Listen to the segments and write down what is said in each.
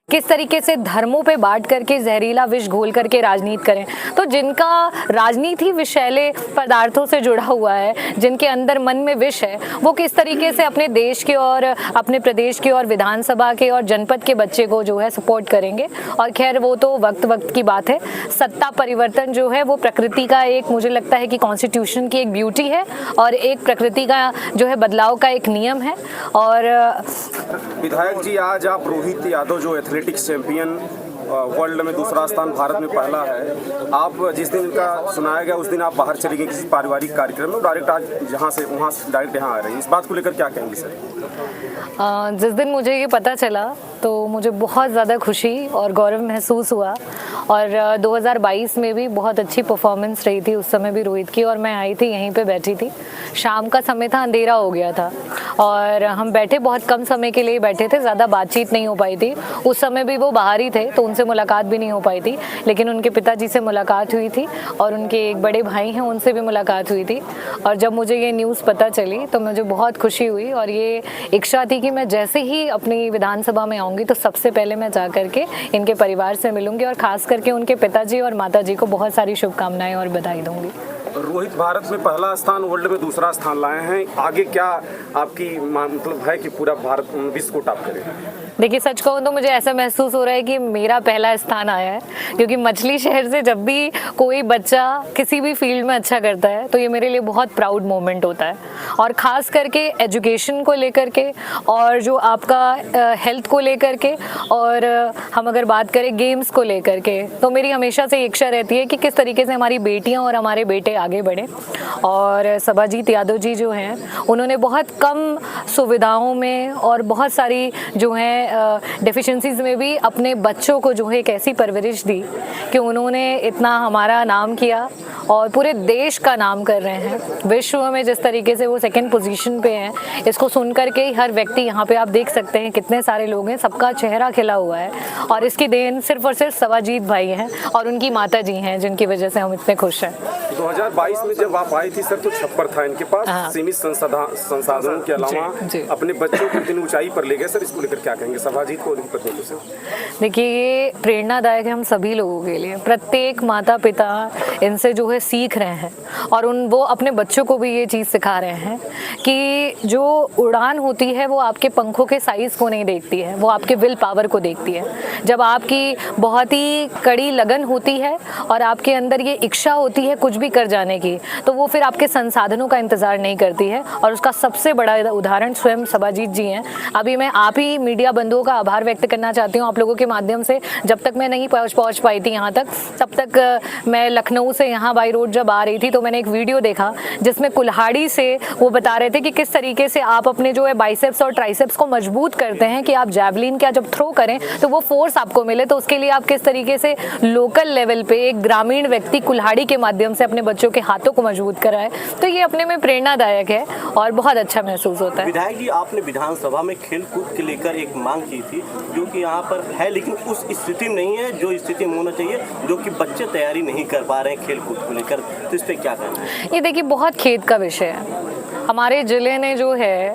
किस तरीके से धर्मों पे बांट करके जहरीला विष घोल करके राजनीति करें। तो जिनका राजनीति विषैले पदार्थों से जुड़ा हुआ है, जिनके अंदर मन में विष है, वो किस तरीके से अपने देश के और अपने प्रदेश के और विधानसभा के और जनपद के बच्चे को जो है सपोर्ट करेंगे। और खैर वो तो वक्त की बात है। सत्ता परिवर्तन जो है वो प्रकृति का एक, मुझे लगता है कि कॉन्स्टिट्यूशन की एक ब्यूटी है और एक प्रकृति का जो है बदलाव का एक नियम है। और विधायक जी, आज आप रोहित यादव जो एथलेटिक्स चैंपियन वर्ल्ड में दूसरा स्थान, भारत में पहला है, आप जिस दिन का सुनाया गया उस दिन आप बाहर चले गए किसी पारिवारिक कार्यक्रम में, डायरेक्ट आज जहाँ से वहाँ डायरेक्ट यहाँ आ रहे हैं, इस बात को लेकर क्या कहेंगे सर? जिस दिन मुझे ये पता चला तो मुझे बहुत ज़्यादा खुशी और गौरव महसूस हुआ। और 2022 में भी बहुत अच्छी परफॉर्मेंस रही थी उस समय भी रोहित की, और मैं आई थी यहीं पे बैठी थी। शाम का समय था, अंधेरा हो गया था और हम बैठे बहुत कम समय के लिए बैठे थे, ज़्यादा बातचीत नहीं हो पाई थी। उस समय भी वो बाहर ही थे तो उनसे मुलाकात भी नहीं हो पाई थी, लेकिन उनके पिताजी से मुलाकात हुई थी और उनके एक बड़े भाई हैं उनसे भी मुलाकात हुई थी। और जब मुझे ये न्यूज़ पता चली तो मुझे बहुत खुशी हुई और ये इच्छा थी कि मैं जैसे ही अपनी विधानसभा में आऊँगी तो सबसे पहले मैं जा करके इनके परिवार से मिलूंगी और ख़ास करके उनके पिताजी और माताजी को बहुत सारी शुभकामनाएं और बधाई दूंगी। रोहित भारत में पहला स्थान, वर्ल्ड में दूसरा स्थान लाए हैं, आगे क्या आपकी मतलब है कि पूरा भारत विश्व को टॉप करे? देखिए, सच कहूँ तो मुझे ऐसा महसूस हो रहा है कि मेरा पहला स्थान आया है, क्योंकि मछली शहर से जब भी कोई बच्चा किसी भी फील्ड में अच्छा करता है तो ये मेरे लिए बहुत प्राउड मोमेंट होता है। और ख़ास करके एजुकेशन को लेकर के और जो आपका हेल्थ को लेकर के, और हम अगर बात करें गेम्स को लेकर के, तो मेरी हमेशा से इच्छा रहती है कि किस तरीके से हमारी बेटियाँ और हमारे बेटे आगे बढ़ें। और सभाजीत यादव जी जो हैं उन्होंने बहुत कम सुविधाओं में और बहुत सारी जो हैं डेफिशिएंसीज में भी अपने बच्चों को जो है एक ऐसी परवरिश दी कि उन्होंने इतना हमारा नाम किया और पूरे देश का नाम कर रहे हैं। विश्व में जिस तरीके से वो सेकंड पोजीशन पे हैं, इसको सुन करके ही हर व्यक्ति, यहाँ पे आप देख सकते हैं कितने सारे लोग हैं, सबका चेहरा खिला हुआ है। और इसकी देन सिर्फ और सिर्फ सभाजीत भाई हैं और उनकी माता जी हैं, जिनकी वजह से हम इतने खुश हैं। 2022 में जब आप आई थी सर तो छप्पर था इनके पास, सीमित संसाधनों के अलावा अपने बच्चों को इतनी ऊंचाई पर ले गए सर, इसको लेकर क्या कहेंगे सभाजीत को? देखिए, ये प्रेरणादायक है हम सभी लोगों के लिए। प्रत्येक माता पिता इनसे जो है सीख रहे हैं और वो अपने बच्चों को भी ये चीज़ सिखा रहे हैं कि जो उड़ान होती है वो आपके पंखों के साइज़ को नहीं देखती है, वो आपके विल पावर को देखती है। जब आपकी बहुत ही कड़ी लगन होती है और आपके अंदर ये इच्छा होती है कुछ भी कर जाने की, तो वो फिर आपके संसाधनों का इंतज़ार नहीं करती है। और उसका सबसे बड़ा उदाहरण स्वयं सभाजीत जी हैं। अभी मैं आप ही मीडिया बंधुओं का आभार व्यक्त करना चाहती हूँ आप लोगों के माध्यम से। जब तक मैं नहीं पहुँच पाई थी यहाँ तक, तब तक मैं लखनऊ से यहाँ बाई रोड जब आ रही थी तो मैंने एक वीडियो देखा जिसमें कुल्हाड़ी से वो बता रहे थे कि किस तरीके से आप अपने जो है बाइसेप्स और ट्राइसेप्स को मजबूत करते हैं कि आप जैवलिन का जब थ्रो करें तो वो फोर्स आपको मिले। तो उसके लिए आप किस तरीके से लोकल लेवल पे एक ग्रामीण व्यक्ति कुल्हाड़ी के माध्यम से अपने बच्चों के हाथों को मजबूत कराए, तो ये अपने में प्रेरणादायक है और बहुत अच्छा महसूस होता है। विधायक जी, आपने विधानसभा में खेल कूद के लेकर एक मांग की थी जो कि यहाँ पर है, लेकिन उस स्थिति में नहीं है जो स्थिति में होना चाहिए, जो कि बच्चे तैयारी नहीं कर पा रहे हैं खेल कूद को लेकर, तो इस पर क्या कहना है? ये देखिए, बहुत खेद का विषय है। हमारे जिले ने जो है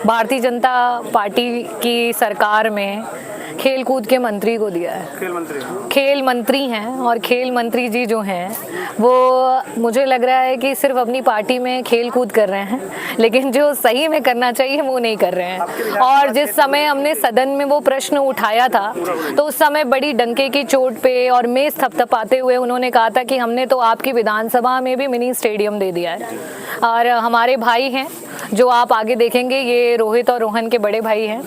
भारतीय जनता पार्टी की सरकार में खेल कूद के मंत्री को दिया है। खेल मंत्री हैं और खेल मंत्री जी जो हैं वो मुझे लग रहा है कि सिर्फ अपनी पार्टी में खेल कूद कर रहे हैं, लेकिन जो सही में करना चाहिए वो नहीं कर रहे हैं। और जिस समय हमने सदन में वो प्रश्न उठाया था तो उस समय बड़ी डंके की चोट पे और मेज थपथपाते हुए उन्होंने कहा था कि हमने तो आपकी विधानसभा में भी मिनी स्टेडियम दे दिया है। और हमारे भाई हैं जो आप आगे देखेंगे, ये रोहित और रोहन के बड़े भाई हैं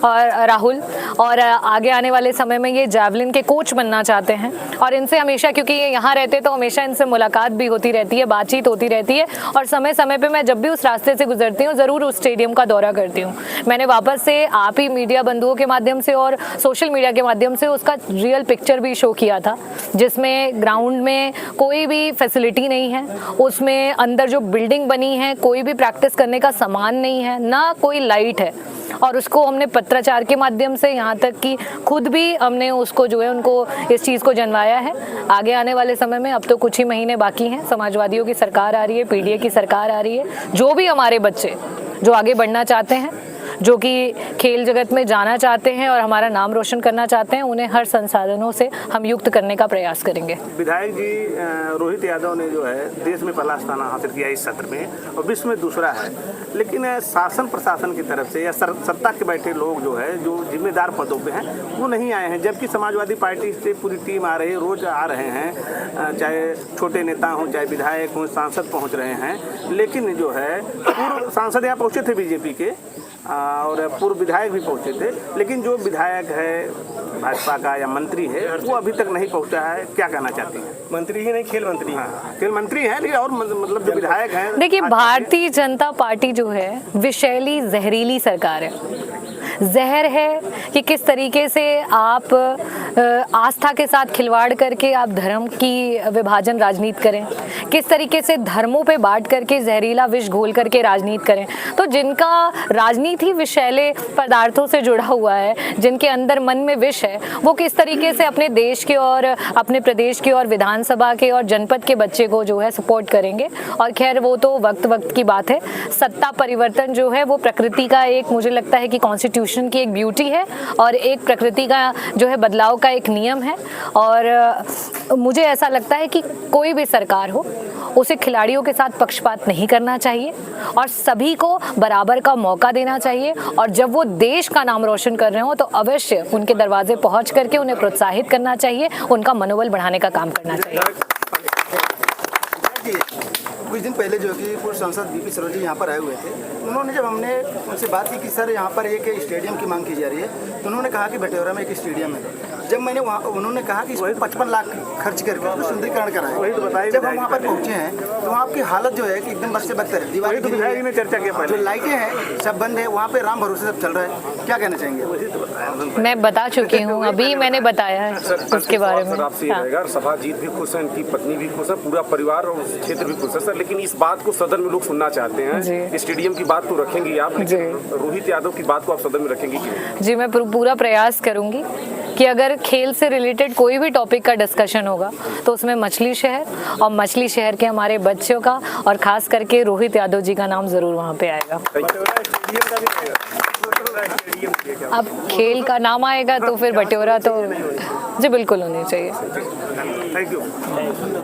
और राहुल, और आगे आने वाले समय में ये जैवलिन के कोच बनना चाहते हैं। और इनसे हमेशा, क्योंकि ये यहाँ रहते तो हमेशा इनसे मुलाकात भी होती रहती है, बातचीत होती रहती है और समय समय पे मैं जब भी उस रास्ते से गुजरती हूँ ज़रूर उस स्टेडियम का दौरा करती हूँ। मैंने वापस से आप ही मीडिया बंधुओं के माध्यम से और सोशल मीडिया के माध्यम से उसका रियल पिक्चर भी शो किया था, जिसमें ग्राउंड में कोई भी फैसिलिटी नहीं है, उसमें अंदर जो बिल्डिंग बनी है कोई भी प्रैक्टिस करने का सामान नहीं है, ना कोई लाइट है। और उसको हमने पत्राचार के माध्यम से, यहाँ तक कि खुद भी हमने उसको जो है उनको इस चीज़ को जनवाया है। आगे आने वाले समय में, अब तो कुछ ही महीने बाकी हैं, समाजवादियों की सरकार आ रही है, पीडीए की सरकार आ रही है। जो भी हमारे बच्चे जो आगे बढ़ना चाहते हैं, जो कि खेल जगत में जाना चाहते हैं और हमारा नाम रोशन करना चाहते हैं, उन्हें हर संसाधनों से हम युक्त करने का प्रयास करेंगे। विधायक जी रोहित यादव ने जो है देश में पहला स्थान हासिल किया इस सत्र में और विश्व में दूसरा है, लेकिन शासन प्रशासन की तरफ से या सत्ता के बैठे लोग जो है जो जिम्मेदार पदों पे हैं वो नहीं आए हैं, जबकि समाजवादी पार्टी से पूरी टीम आ रही है, रोज आ रहे हैं, चाहे छोटे नेता हों चाहे विधायक हों, सांसद पहुंच रहे हैं। लेकिन जो है पूर्व सांसद यहाँ पहुंचे थे बीजेपी के और पूर्व विधायक भी पहुंचे थे, लेकिन जो विधायक है भाजपा का या मंत्री है वो अभी तक नहीं पहुंचा है। क्या कहना चाहती हैं? मंत्री ही नहीं, खेल मंत्री। हाँ, खेल मंत्री हैं, लेकिन और मतलब जो विधायक हैं। देखिए, भारतीय जनता पार्टी जो है विषैली जहरीली सरकार है। जहर है कि किस तरीके से आप आस्था के साथ खिलवाड़ करके आप धर्म की विभाजन राजनीति करें, किस तरीके से धर्मों पे बांट करके जहरीला विष घोल करके राजनीति करें। तो जिनका राजनीति विषैले पदार्थों से जुड़ा हुआ है, जिनके अंदर मन में विष है, वो किस तरीके से अपने देश के और अपने प्रदेश के और विधानसभा के और जनपद के बच्चे को जो है सपोर्ट करेंगे। और खैर वो तो वक्त वक्त की बात है। सत्ता परिवर्तन जो है वो प्रकृति का एक, मुझे लगता है कि कॉन्स्टिट्यूशन की एक ब्यूटी है और एक प्रकृति का जो है बदलाव का एक नियम है। और मुझे ऐसा लगता है कि कोई भी सरकार हो उसे खिलाड़ियों के साथ पक्षपात नहीं करना चाहिए और सभी को बराबर का मौका देना चाहिए। और जब वो देश का नाम रोशन कर रहे हो तो अवश्य उनके दरवाजे पहुंच करके उन्हें प्रोत्साहित करना चाहिए, उनका मनोबल बढ़ाने का काम करना चाहिए। कुछ दिन पहले जो कि पूर्व सांसद बीपी सरोज जी यहाँ पर आए हुए थे, उन्होंने जब हमने उनसे बात की कि सर यहाँ पर एक स्टेडियम की मांग की जा रही है, तो उन्होंने कहा कि भटेरा में एक स्टेडियम है। जब मैंने वहाँ, उन्होंने कहा कि इसमें 55 लाख खर्च करके उसको सुंदरीकरण कराएं। जब हम वहाँ पर पहुँचे हैं तो वहाँ आपकी हालत जो है कि एकदम बस से बदतर है। दीवार में चर्चा किया, जो लाइटें हैं सब बंद है, वहाँ पे राम भरोसे सब चल रहा है। क्या कहना चाहेंगे? मैं बता चुकी हूँ, अभी मैंने बताया है उसके बारे में। आपसे रहेगा, सभा जीत भी खुश है, इनकी पत्नी भी खुश है, पूरा परिवार और क्षेत्र भी खुश है सर। लेकिन इस बात को सदन में लोग सुनना चाहते हैं। स्टेडियम की बात तो रखेंगी आप, लेकिन रोहित यादव की बात को आप सदन में रखेंगी क्यों? जी, मैं पूरा प्रयास करूंगी कि अगर खेल से रिलेटेड कोई भी टॉपिक का डिस्कशन होगा तो उसमें मछली शहर और मछली शहर के हमारे बच्चों का और खास करके रोहित यादव जी का नाम जरूर वहाँ पे आएगा। अब खेल का नाम आएगा तो फिर बटोरा तो जी बिल्कुल होनी चाहिए। Thank you.